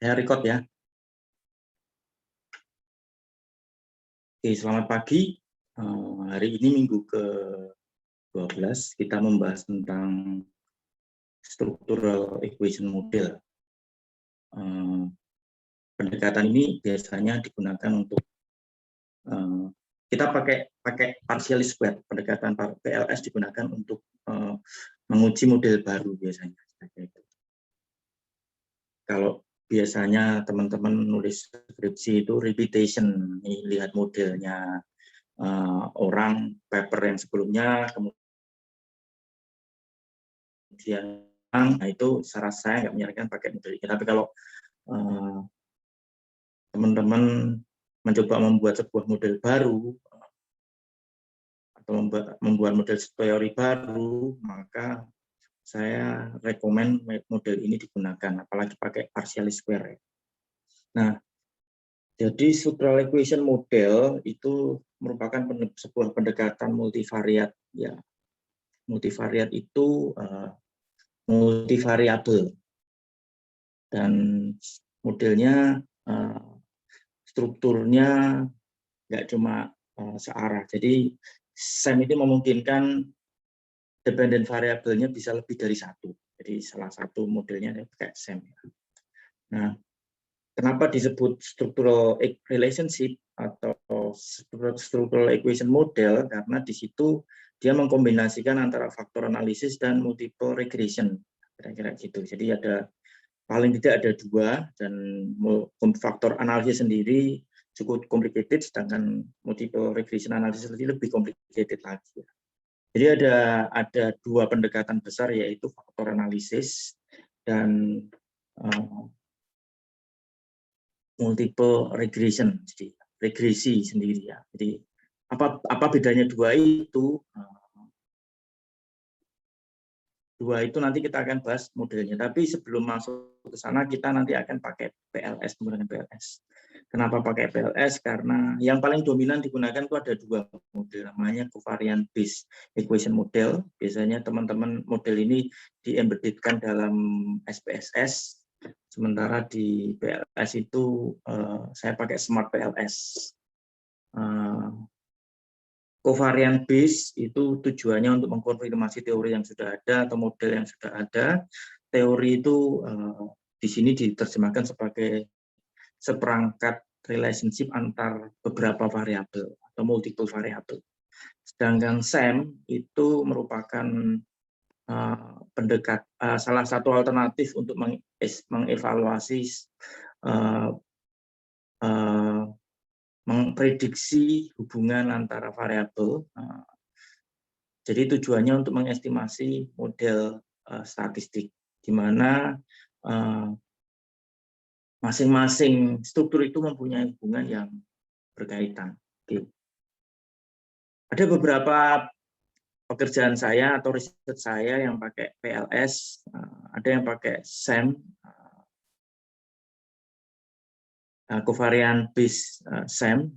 Saya record ya. Oke, selamat pagi. Hari ini minggu ke-12 kita membahas tentang structural equation model. Pendekatan ini biasanya digunakan untuk kita pakai partial square. Pendekatan PLS digunakan untuk menguji model baru biasanya. Kalau biasanya teman-teman nulis skripsi itu repetition, nih, lihat modelnya orang paper yang sebelumnya, kemudian nah itu saran saya nggak menyarankan pakai model ini. Tapi kalau teman-teman mencoba membuat sebuah model baru atau membuat model teori baru, maka saya rekomen model ini digunakan, apalagi pakai partial square. Nah, jadi structural equation model itu merupakan sebuah pendekatan multivariat. Ya, multivariat itu multivariabel dan modelnya strukturnya nggak cuma searah. Jadi SEM itu memungkinkan dependent variabelnya bisa lebih dari satu. Jadi salah satu modelnya kayak SEM. Nah, kenapa disebut structural relationship atau structural equation model? Karena di situ dia mengkombinasikan antara faktor analisis dan multiple regression, kira-kira gitu. Jadi ada paling tidak ada dua, dan faktor analisis sendiri cukup complicated, sedangkan multiple regression analisis lebih complicated lagi. Jadi ada dua pendekatan besar, yaitu faktor analisis dan multiple regression, jadi regresi sendiri ya. Jadi apa bedanya dua itu? Dua itu nanti kita akan bahas modelnya. Tapi sebelum masuk ke sana, kita nanti akan pakai PLS, menggunakan PLS. Kenapa pakai PLS? Karena yang paling dominan digunakan itu ada dua model, namanya covariant based equation model. Biasanya teman-teman model ini di-embeddedkan dalam SPSS, sementara di PLS itu saya pakai Smart PLS. Covariant base itu tujuannya untuk mengkonfirmasi teori yang sudah ada atau model yang sudah ada. Teori itu di sini diterjemahkan sebagai seperangkat relationship antar beberapa variabel atau multiple variabel. Sedangkan SEM itu merupakan salah satu alternatif untuk mengevaluasi memprediksi hubungan antara variabel. Jadi tujuannya untuk mengestimasi model statistik, di mana masing-masing struktur itu mempunyai hubungan yang berkaitan. Oke. Ada beberapa pekerjaan saya atau riset saya yang pakai PLS, ada yang pakai SEM, covariant based SEM.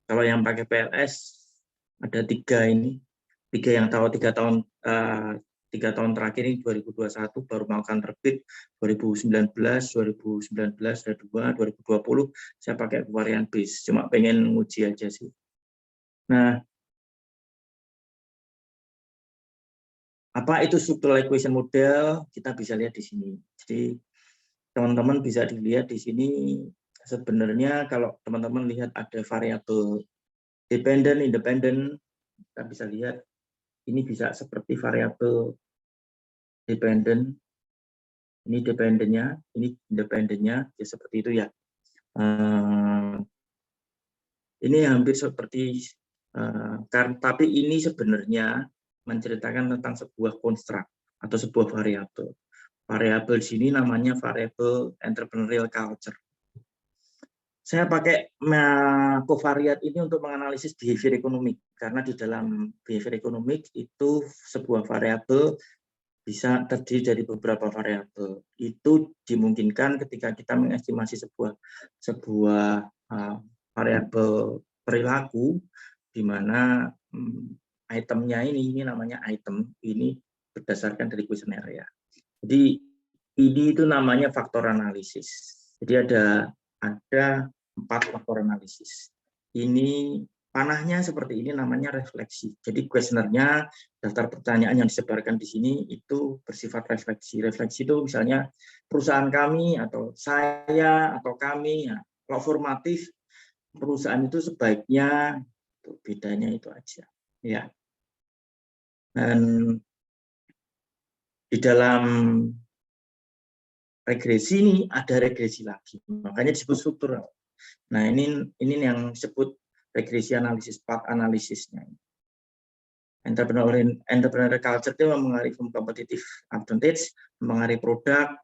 Kalau yang pakai PLS ada tiga yang tahu 3 tahun terakhir ini 2021 baru mau akan terbit, 2019 ada 2, 2020 saya pakai covariant based, cuma pengen nguji aja sih. Nah, apa itu structural equation model? Kita bisa lihat di sini. Jadi teman-teman bisa dilihat di sini. Sebenarnya kalau teman-teman lihat ada variabel dependent, independent, kita bisa lihat ini bisa seperti variabel dependent, ini dependennya, ini independennya, ya seperti itu ya. Ini hampir seperti, tapi ini sebenarnya menceritakan tentang sebuah konstruk atau sebuah variabel. Variabel di sini namanya variabel entrepreneurial culture. Saya pakai covariat ini untuk menganalisis behavior ekonomi, karena di dalam behavior ekonomi itu sebuah variabel bisa terdiri dari beberapa variabel. Itu dimungkinkan ketika kita mengestimasi sebuah variabel perilaku, di mana itemnya ini namanya item, ini berdasarkan dari kuesioner ya. Jadi ini itu namanya faktor analisis. Jadi ada 4 faktor analisis. Ini panahnya seperti ini, namanya refleksi. Jadi kuesionernya, daftar pertanyaan yang disebarkan di sini itu bersifat refleksi. Refleksi itu misalnya perusahaan kami atau saya atau kami. Ya. Kalau formatif, perusahaan itu sebaiknya, bedanya itu aja. Ya. Dan di dalam regresi ini ada regresi lagi, makanya disebut struktural. Nah ini yang disebut regresi analisis, part analisisnya. Entrepreneurial culture itu mempengaruhi competitive advantage, mempengaruhi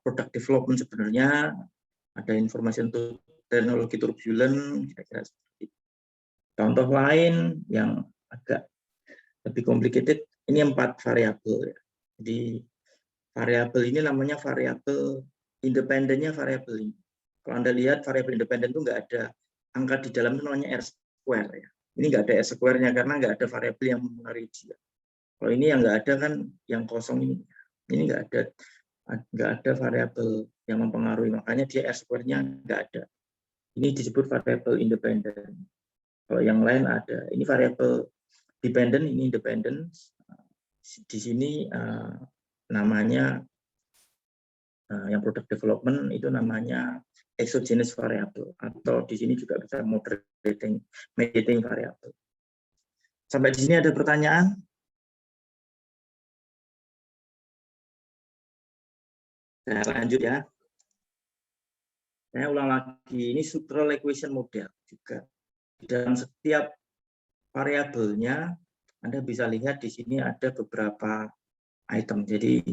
product development sebenarnya, ada informasi untuk teknologi turbulent, kira-kira seperti itu. Contoh lain yang agak lebih complicated, ini 4 variabel. Ya. Jadi variabel ini namanya variabel independennya variabel ini. Kalau Anda lihat variabel independen itu nggak ada angka di dalamnya, namanya R square. Ya. Ini nggak ada R square-nya karena nggak ada variabel yang mempengaruhi dia. Kalau ini yang nggak ada kan yang kosong ini. Ini nggak ada variabel yang mempengaruhi, makanya dia R square-nya nggak ada. Ini disebut variabel independen. Kalau yang lain ada. Ini variabel dependent, ini independent. Di sini namanya yang product development itu namanya exogenous variable, atau di sini juga bisa mediating variable. Sampai di sini ada pertanyaan? Saya lanjut ya. Saya ulang lagi, ini structural equation model juga. Di dalam setiap variabelnya, Anda bisa lihat di sini ada beberapa item. Jadi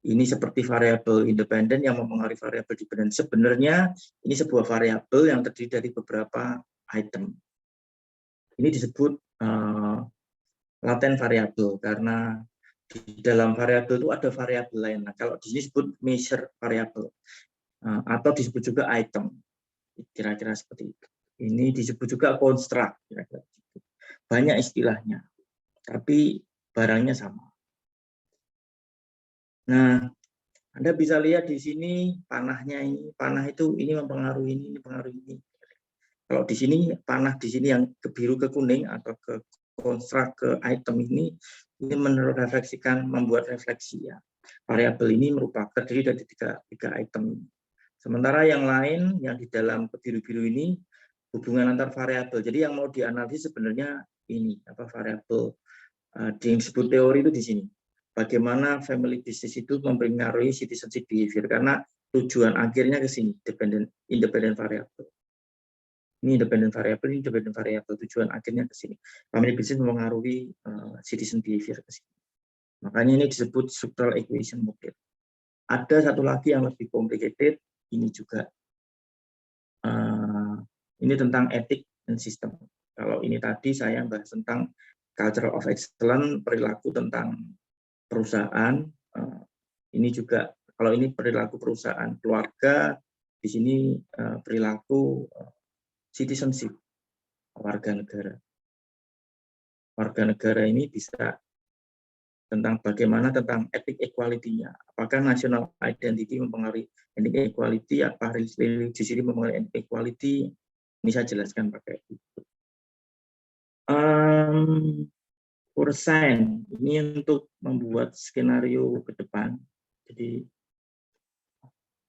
ini seperti variabel independen yang mempengaruhi variabel dependen. Sebenarnya ini sebuah variabel yang terdiri dari beberapa item. Ini disebut laten variabel karena di dalam variabel itu ada variabel lain. Nah, kalau di sini disebut measure variabel atau disebut juga item. Kira-kira seperti itu. Ini disebut juga construct. Kira-kira. Banyak istilahnya, tapi barangnya sama. Nah, Anda bisa lihat di sini panahnya ini, panah itu ini mempengaruhi ini mempengaruhi ini. Kalau di sini panah di sini yang ke biru ke kuning atau ke konstruk ke item ini merefleksikan, membuat refleksi ya. Variabel ini merupakan terdiri dari tiga item. Sementara yang lain yang di dalam kebiru-biru ini hubungan antar variabel. Jadi yang mau dianalisis sebenarnya ini apa variabel yang disebut teori itu di sini. Bagaimana family business itu mempengaruhi citizenship behavior, karena tujuan akhirnya ke sini, independent variable. Ini independent variable, tujuan akhirnya ke sini. Family business mempengaruhi citizen behavior ke sini. Makanya ini disebut structural equation model. Ada satu lagi yang lebih complicated, ini juga ini tentang etik dan sistem. Kalau ini tadi saya bahas tentang culture of excellence, perilaku tentang perusahaan, ini juga kalau ini perilaku perusahaan keluarga, di sini perilaku citizenship, warga negara. Warga negara ini bisa tentang bagaimana tentang etik equality-nya. Apakah national identity mempengaruhi etik equality, apa religious ini mempengaruhi etik equality, ini saya jelaskan pakai itu. Persen ini untuk membuat skenario ke depan. Jadi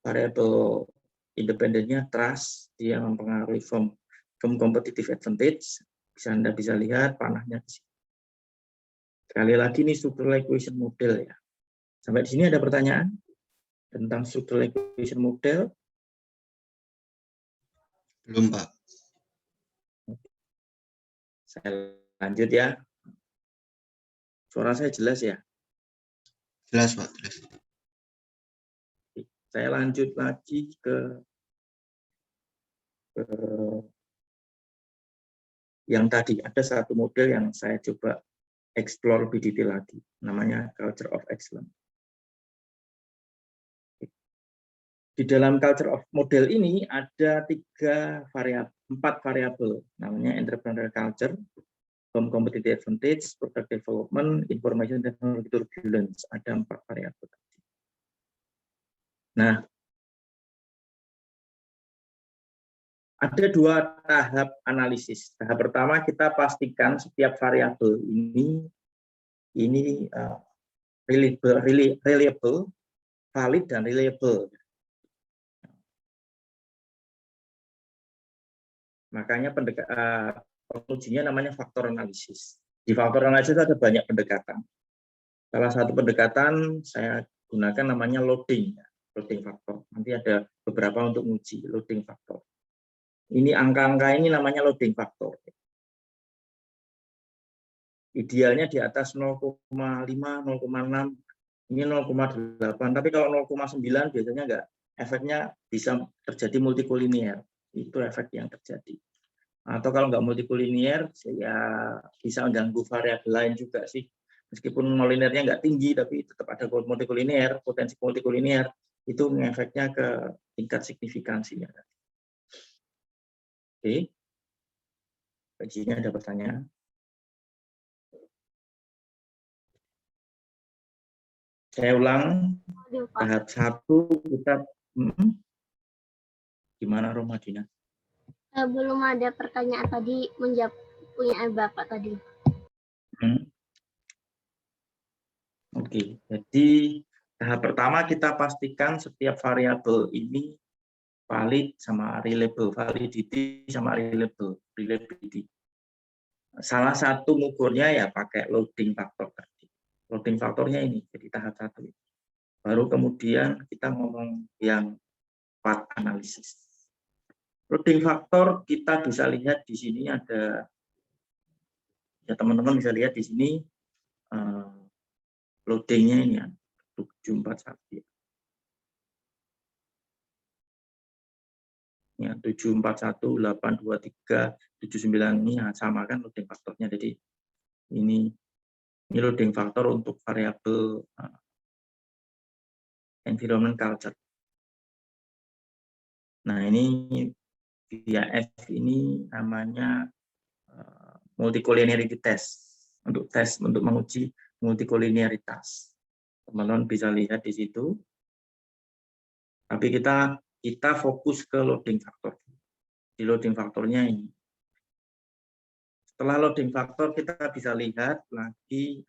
variabel independennya trust, dia mempengaruhi from competitive advantage. Anda bisa lihat panahnya di sini. Sekali lagi ini structural equation model ya. Sampai di sini ada pertanyaan tentang structural equation model? Belum, Pak. Saya lanjut ya. Suara saya jelas ya? Jelas, Pak. Jelas. Saya lanjut lagi ke yang tadi. Ada satu model yang saya coba explore lebih detail lagi. Namanya culture of excellence. Di dalam culture of model ini ada 4 variabel. Namanya entrepreneurial culture, competitive advantage, product development, information technology turbulence. Ada 4 variabel. Nah, ada dua tahap analisis. Tahap pertama kita pastikan setiap variabel ini reliable, valid dan reliable. Makanya pengujinya namanya faktor analisis. Di faktor analisis ada banyak pendekatan. Salah satu pendekatan saya gunakan namanya loading faktor. Nanti ada beberapa untuk uji loading faktor. Ini angka-angka ini namanya loading faktor. Idealnya di atas 0,5, 0,6, ini 0,8. Tapi kalau 0,9 biasanya enggak. Efeknya bisa terjadi multikolinier. Itu efek yang terjadi. Atau kalau nggak multikolinier, ya bisa mengganggu variabel lain juga sih. Meskipun nolinernya nggak tinggi, tapi tetap ada multikolinier, potensi multikolinier, itu efeknya ke tingkat signifikansinya. Oke, kajiannya ada pertanyaan? Saya ulang, tahap 1 kita, gimana Romadina? Belum ada pertanyaan tadi, menjawab punya Bapak tadi. Oke, jadi tahap pertama kita pastikan setiap variabel ini valid sama reliable, validity sama reliability. Salah satu mengukurnya ya pakai loading faktor tadi. Loading faktornya ini jadi tahap 1. Baru kemudian kita ngomong yang path analysis. Loading faktor kita bisa lihat di sini ada, ya teman-teman bisa lihat di sini loadingnya ini ya 741. Ya 741, 823, 79 ini ya, sama kan loading faktornya. Jadi ini loading faktor untuk variabel environment culture. Nah ini via F ini namanya multicollinearity test, untuk menguji multicollinearitas. Teman-teman bisa lihat di situ. Tapi kita fokus ke loading faktor. Di loading faktornya ini. Setelah loading faktor kita bisa lihat lagi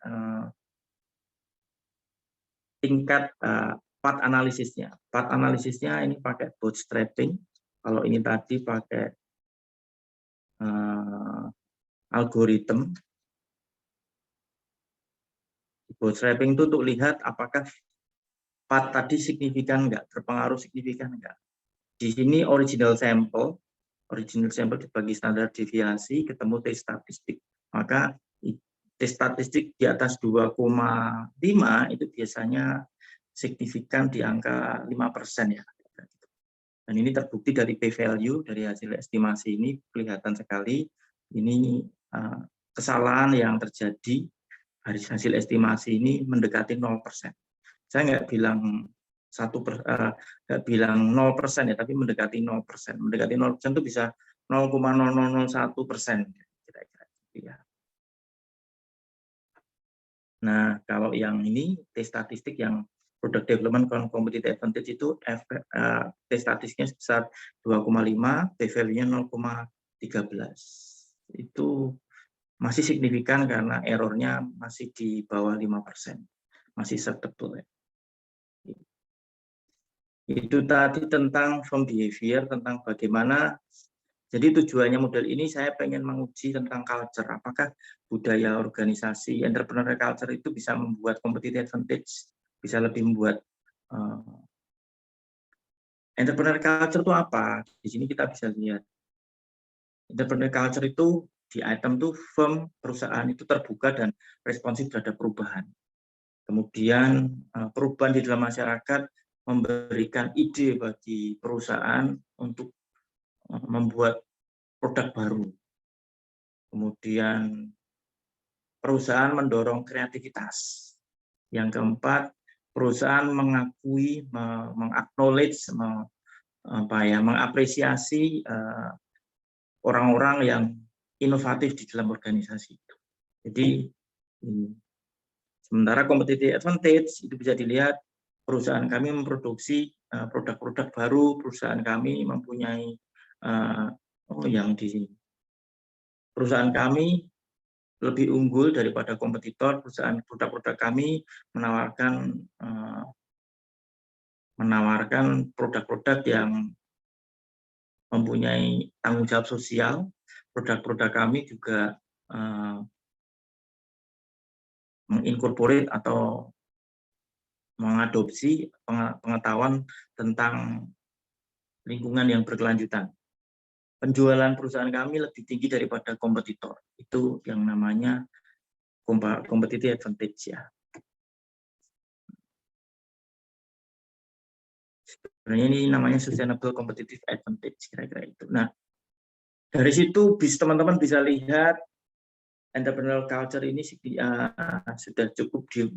tingkat path analisisnya. Path analisisnya ini pakai bootstrapping. Kalau ini tadi pakai algoritma. Bootstrapping itu untuk lihat apakah path tadi signifikan enggak, terpengaruh signifikan enggak. Di sini original sample dibagi standar deviasi, ketemu T statistik. Maka T statistik di atas 2,5 itu biasanya signifikan di angka 5% ya. Dan ini terbukti dari p-value, dari hasil estimasi ini kelihatan sekali ini kesalahan yang terjadi dari hasil estimasi ini mendekati 0%. Saya nggak bilang 0% ya, tapi mendekati 0%. Mendekati 0% itu bisa 0,0001% kira-kira. Ya. Nah, kalau yang ini T statistik yang product development competitive advantage itu T statistiknya sebesar 2,5, p-value-nya 0,13. Itu masih signifikan karena errornya masih di bawah 5%. Masih acceptable ya. Itu tadi tentang form behavior, tentang bagaimana, jadi tujuannya model ini saya pengen menguji tentang culture, apakah budaya organisasi, entrepreneurial culture itu bisa membuat competitive advantage, bisa lebih membuat entrepreneurial culture itu apa? Di sini kita bisa lihat. Entrepreneurial culture itu di item itu firm, perusahaan itu terbuka dan responsif terhadap perubahan. Kemudian perubahan di dalam masyarakat memberikan ide bagi perusahaan untuk membuat produk baru. Kemudian perusahaan mendorong kreativitas. Yang keempat, perusahaan mengakui, mengacknowledge, mengapresiasi orang-orang yang inovatif di dalam organisasi itu. Jadi sementara competitive advantage itu bisa dilihat perusahaan kami memproduksi produk-produk baru, perusahaan kami mempunyai Oh, yang di sini. Perusahaan kami lebih unggul daripada kompetitor. Produk-produk kami menawarkan produk-produk yang mempunyai tanggung jawab sosial. Produk-produk kami juga menginkorporate atau mengadopsi pengetahuan tentang lingkungan yang berkelanjutan. Penjualan perusahaan kami lebih tinggi daripada kompetitor. Itu yang namanya competitive advantage ya. Sebenarnya ini namanya sustainable competitive advantage, kira-kira itu. Nah, dari situ teman-teman bisa lihat entrepreneurial culture ini sudah cukup di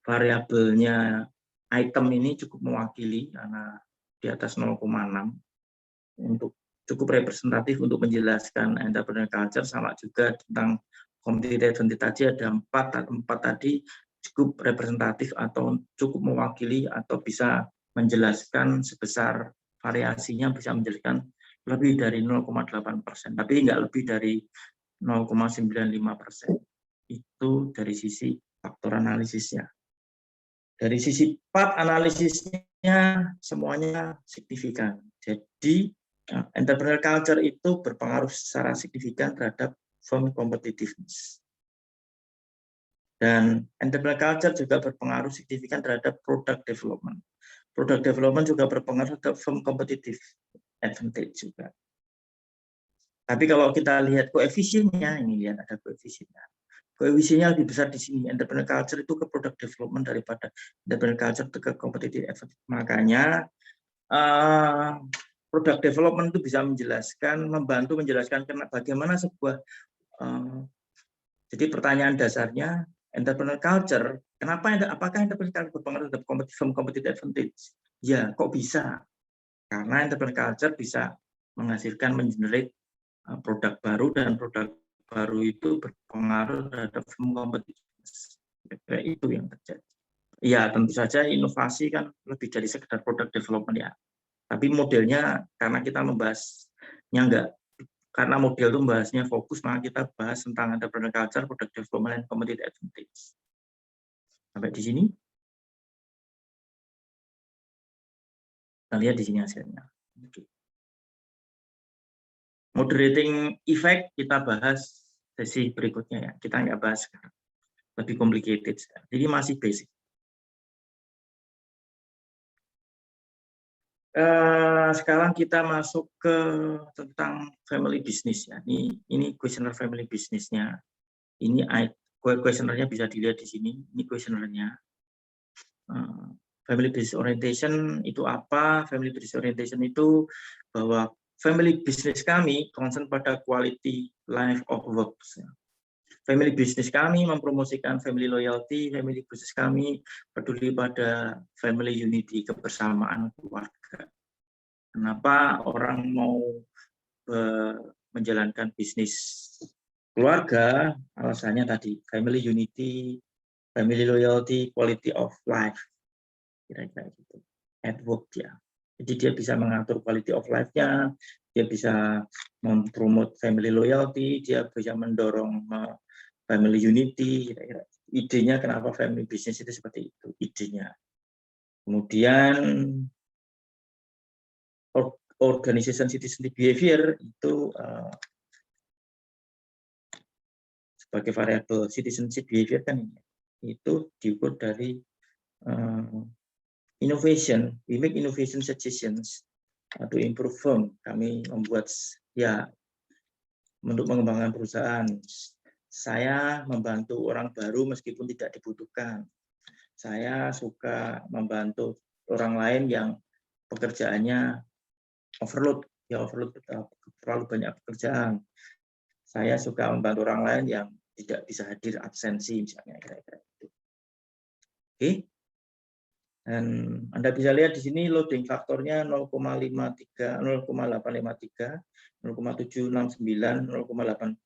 variabelnya item ini cukup mewakili karena di atas 0,6 untuk cukup representatif untuk menjelaskan entrepreneurial culture. Sama juga tentang competitive advantage tadi ada empat tadi cukup representatif atau cukup mewakili atau bisa menjelaskan sebesar variasinya, bisa menjelaskan lebih dari 0,8%, tapi nggak lebih dari 0,95%. Itu dari sisi faktor analisisnya. Dari sisi part analisisnya semuanya signifikan. Jadi entrepreneurial culture itu berpengaruh secara signifikan terhadap firm competitiveness. Dan entrepreneurial culture juga berpengaruh signifikan terhadap product development. Product development juga berpengaruh terhadap firm competitive advantage juga. Tapi kalau kita lihat koefisiennya, ini lihat ada koefisiennya. Koefisiennya lebih besar di sini. Entrepreneurial culture itu ke product development daripada entrepreneurial culture ke competitive advantage. Makanya product development itu bisa membantu menjelaskan bagaimana sebuah. Jadi pertanyaan dasarnya entrepreneurial culture, apakah entrepreneurial culture berpengaruh terhadap competitive advantage? Ya, kok bisa? Karena entrepreneurial culture bisa menghasilkan mengenerate produk baru, dan produk baru itu berpengaruh terhadap competitiveness. Itu yang terjadi. Ya, tentu saja inovasi kan lebih dari sekedar product development ya. Tapi modelnya karena kita membahasnya karena model itu membahasnya fokus, maka kita bahas tentang entrepreneurial culture, product development, dan competitive advantage. Sampai di sini. Kita lihat di sini hasilnya. Oke. Moderating effect kita bahas sesi berikutnya ya. Kita nggak bahas sekarang. Lebih complicated. Jadi masih basic. Sekarang kita masuk ke tentang family business ya. Ini questionnaire family business-nya. Ini questionnaire-nya bisa dilihat di sini. Ini questionnaire-nya. Family business orientation itu apa? Family business orientation itu bahwa family business kami concern pada quality life of work. Family business kami mempromosikan family loyalty, family business kami peduli pada family unity, kebersamaan keluarga. Kenapa orang mau menjalankan bisnis keluarga? Alasannya tadi, family unity, family loyalty, quality of life. Kira-kira gitu. At work ya. Jadi dia bisa mengatur quality of life-nya, dia bisa mempromote family loyalty, dia bisa mendorong family unity. Kira-kira. Idenya kenapa family business itu seperti itu, idenya. Kemudian organization citizen behavior itu sebagai variabel citizenship behavior kan itu diukur dari innovation. We make innovation suggestions to improve firm. Kami membuat ya untuk mengembangkan perusahaan. Saya membantu orang baru meskipun tidak dibutuhkan. Saya suka membantu orang lain yang pekerjaannya overload, terlalu banyak pekerjaan. Saya suka membantu orang lain yang tidak bisa hadir, absensi misalnya, kira-kira itu. Oke. Dan Anda bisa lihat di sini loading faktornya 0,853, 0,769, 0,8.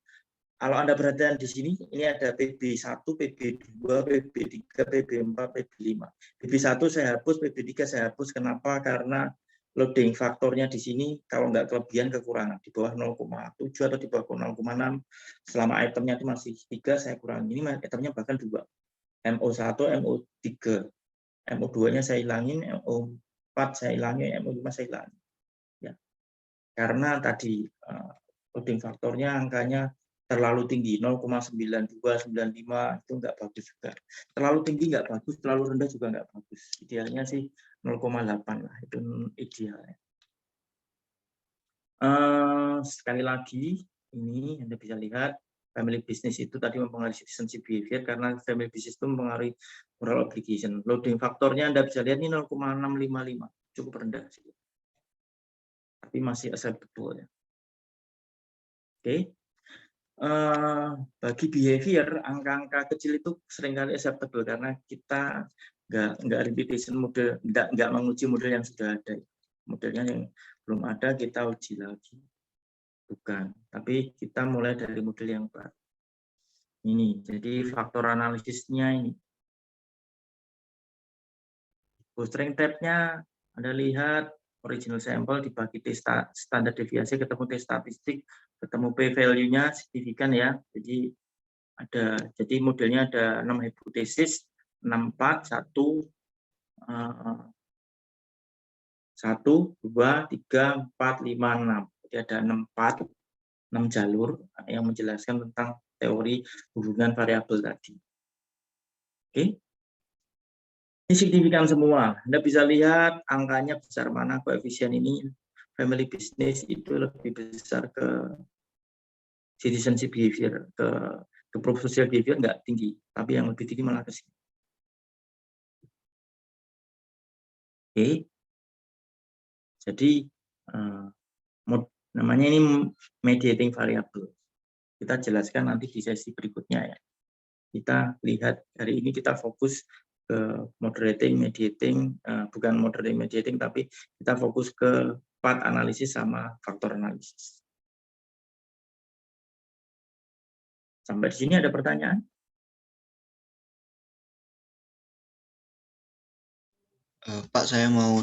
Kalau Anda perhatikan di sini, ini ada PB1, PB2, PB3, PB4, PB5. PB1 saya hapus, PB3 saya hapus. Kenapa? Karena loading faktornya di sini kalau nggak kelebihan kekurangan di bawah 0,7 atau di bawah 0,6 selama itemnya itu masih 3 saya kurangi. Ini itemnya bahkan 2. MO1, MO3. MO2-nya saya hilangin, MO4 saya hilangin, MO5 saya hilangin. Ya. Karena tadi loading faktornya angkanya terlalu tinggi, 0,9295 itu nggak bagus juga. Terlalu tinggi nggak bagus, terlalu rendah juga nggak bagus. Idealnya sih 0,8 lah, itu idealnya. Sekali lagi, ini Anda bisa lihat, family business itu tadi mempengaruhi citizenship behavior karena family business itu mempengaruhi moral obligation. Loading faktornya Anda bisa lihat ini 0,655, cukup rendah sih. Tapi masih acceptable ya. Oke. Bagi behavior, angka-angka kecil itu seringkali acceptable karena kita nggak repetition model, nggak menguji model yang sudah ada. Modelnya yang belum ada kita uji lagi. Bukan, tapi kita mulai dari model yang baru. Ini, jadi faktor analisisnya ini. Bootstrap tab-nya Anda lihat original sampel dibagi T standar deviasi, ketemu T statistik, ketemu P value-nya signifikan ya. Jadi modelnya ada 6 hipotesis, 64, 1, 2, 3, 4, 5, 6. Jadi ada 6 jalur yang menjelaskan tentang teori hubungan variabel tadi. Oke. Ini signifikan semua. Anda bisa lihat angkanya besar mana koefisien ini. Family business itu lebih besar ke citizenship behavior, ke pro-social behavior nggak tinggi, tapi yang lebih tinggi malah ke sini. Oke. Jadi namanya ini mediating variable. Kita jelaskan nanti di sesi berikutnya ya. Kita lihat hari ini kita fokus ke moderating, mediating, bukan moderating, mediating, tapi kita fokus ke path analisis sama faktor analisis. Sampai di sini ada pertanyaan? Pak, saya mau